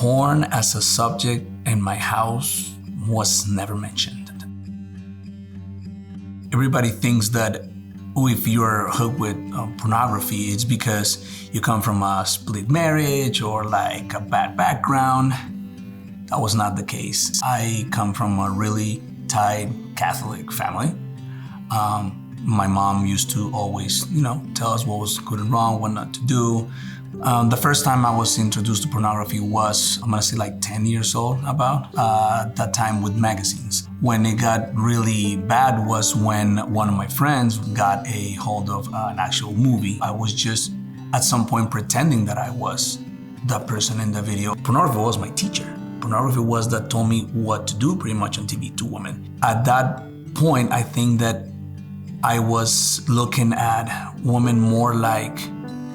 Porn as a subject in my house was never mentioned. Everybody thinks that if you're hooked with pornography, it's because you come from a split marriage or like a bad background. That was not the case. I come from a really tight Catholic family. My mom used to always, tell us what was good and wrong, what not to do. The first time I was introduced to pornography was, I'm gonna say like 10 years old about, that time with magazines. When it got really bad was when one of my friends got a hold of an actual movie. I was just at some point pretending that I was the person in the video. Pornography was my teacher. Pornography was that told me what to do pretty much on TV to women. At that point, I think that I was looking at women more like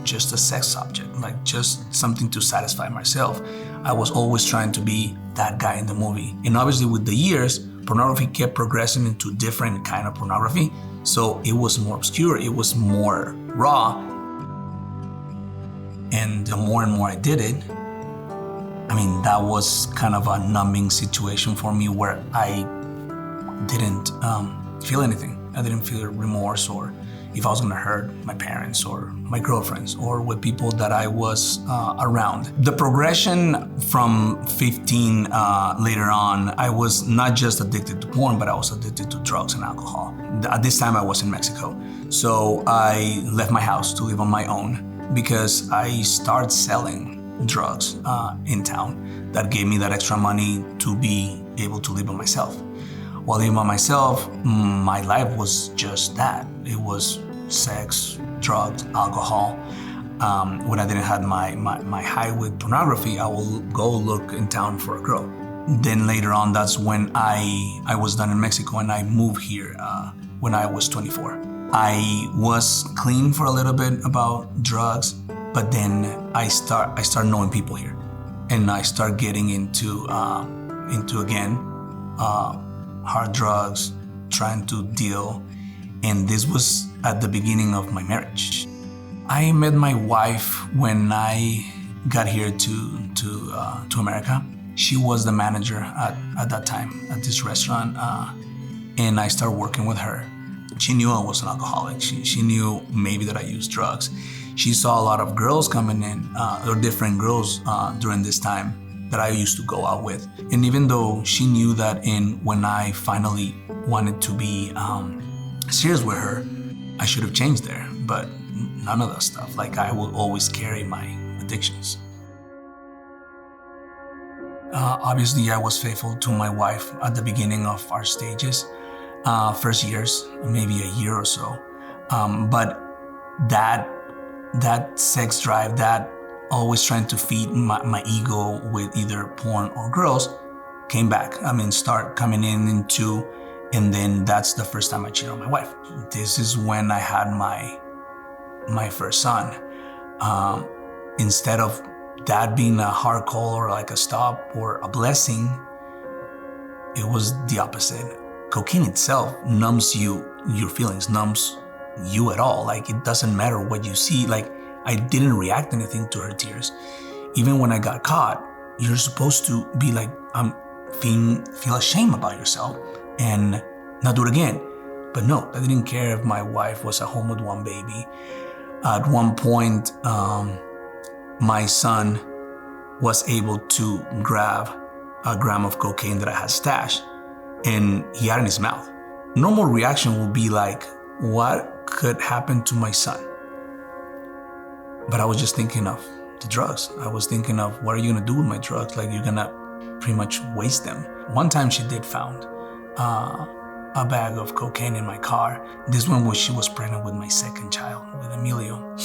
just a sex object, like just something to satisfy myself. I was always trying to be that guy in the movie. And obviously with the years, pornography kept progressing into different kind of pornography. So it was more obscure, it was more raw. And the more and more I did it, that was kind of a numbing situation for me where I didn't feel anything. I didn't feel remorse or if I was gonna hurt my parents or my girlfriends or with people that I was around. The progression from 15 later on, I was not just addicted to porn, but I was addicted to drugs and alcohol. At this time I was in Mexico. So I left my house to live on my own because I started selling drugs in town that gave me that extra money to be able to live by myself. While living by myself, my life was just that. It was sex, drugs, alcohol. When I didn't have my high with pornography, I will go look in town for a girl. Then later on, that's when I was done in Mexico and I moved here when I was 24. I was clean for a little bit about drugs, but then I start knowing people here. And I start getting into again, hard drugs, trying to deal. And this was at the beginning of my marriage. I met my wife when I got here to America. She was the manager at that time at this restaurant, and I started working with her. She knew I was an alcoholic. She knew maybe that I used drugs. She saw a lot of girls coming in, or different girls during this time that I used to go out with. And even though she knew that when I finally wanted to be serious with her, I should have changed there, but none of that stuff. Like I will always carry my addictions. Obviously, I was faithful to my wife at the beginning of our stages, first years, maybe a year or so. But that sex drive, that always trying to feed my ego with either porn or girls, came back. Start coming into, and then that's the first time I cheated on my wife. This is when I had my first son. Instead of that being a hard call or like a stop or a blessing, it was the opposite. Cocaine itself numbs your feelings, numbs you at all. Like it doesn't matter what you see. Like I didn't react anything to her tears. Even when I got caught, you're supposed to be like, feel ashamed about yourself and not do it again. But no, I didn't care if my wife was at home with one baby. At one point, my son was able to grab a gram of cocaine that I had stashed, and he had it in his mouth. Normal reaction would be like, what could happen to my son? But I was just thinking of the drugs. I was thinking of, what are you gonna do with my drugs? Like, you're gonna pretty much waste them. One time she did found a bag of cocaine in my car. This one was, she was pregnant with my second child, with Emilio.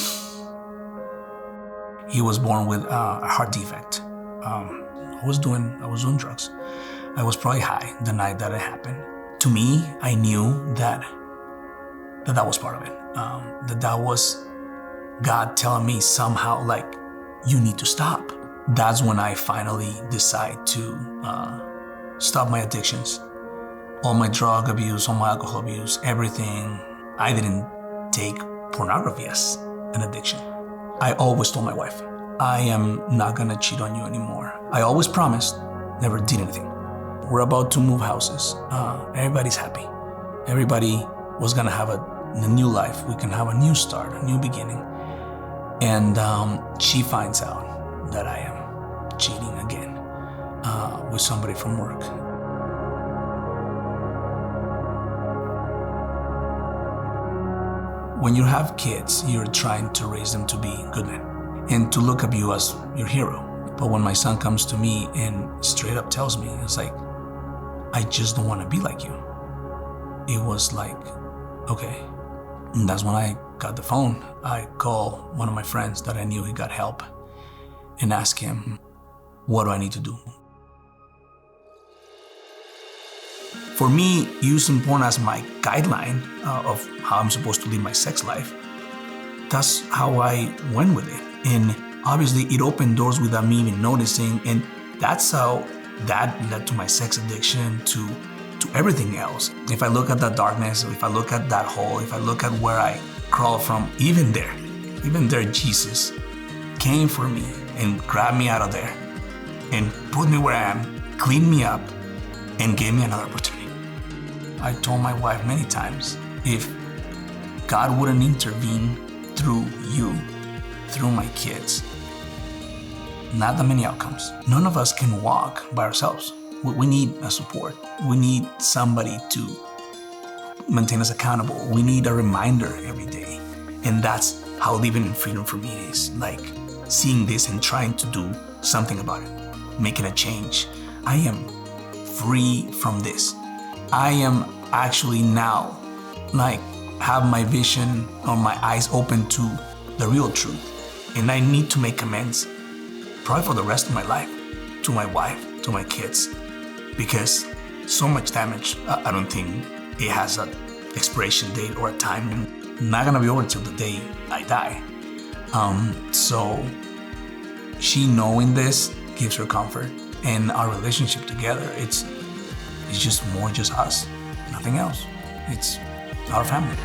He was born with a heart defect. I was doing drugs. I was probably high the night that it happened. To me, I knew that was part of it. That was God telling me somehow, like, you need to stop. That's when I finally decide to stop my addictions. All my drug abuse, all my alcohol abuse, everything. I didn't take pornography as an addiction. I always told my wife, I am not gonna cheat on you anymore. I always promised, never did anything. We're about to move houses. Everybody's happy. Everybody was gonna have a new life. We can have a new start, a new beginning. And she finds out that I am cheating again with somebody from work. When you have kids, you're trying to raise them to be good men and to look at you as your hero. But when my son comes to me and straight up tells me, it's like, I just don't want to be like you. It was like, okay. And that's when I got the phone. I call one of my friends that I knew he got help and ask him, what do I need to do? For me, using porn as my guideline of how I'm supposed to live my sex life, that's how I went with it. And obviously it opened doors without me even noticing, and that's how that led to my sex addiction, to everything else. If I look at that darkness, if I look at that hole, if I look at where I crawled from, even there, Jesus came for me and grabbed me out of there and put me where I am, cleaned me up, and gave me another opportunity. I told my wife many times, if God wouldn't intervene through you, through my kids, not that many outcomes. None of us can walk by ourselves. We need a support. We need somebody to maintain us accountable. We need a reminder every day. And that's how living in freedom for me is, like seeing this and trying to do something about it, making a change. I am free from this. I am actually now have my vision or my eyes open to the real truth. And I need to make amends, probably for the rest of my life, to my wife, to my kids, because so much damage, I don't think it has an expiration date or a time. And not gonna be over till the day I die. So she knowing this gives her comfort, and our relationship together, it's just us, nothing else. It's our family.